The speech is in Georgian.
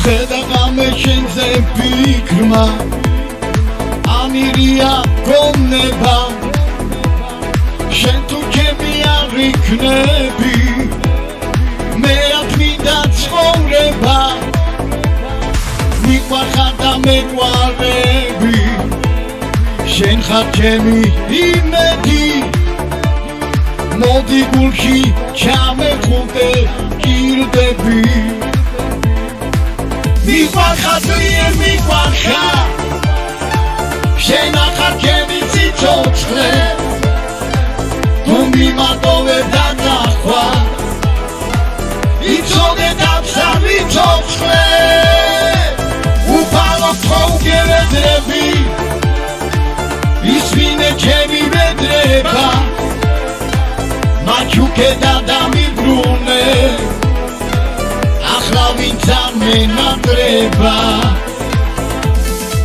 დედაღამე შენზე ფიქრმა ამირია გონება შენ თუ ჩემი არ იქნები მე აქ მინდა ცხოვრება მიყვარხარ და მეყვარები შენ ხარ ჩემი იმედი მოდი გულში ჩამეხუტე კირდები მიყვარხარ ძლიერ მიყვარხარ შენ ახარ ჩემი სიცოცხლე თუ მიმატოვებ და დახვა იცოდე დავსა ვიცოცხლე უფალო თქო ვედრები ისმინე ჩემი ვედრება მაჩუკე და დამიბრუნე ახლა ვინც არ მენატრება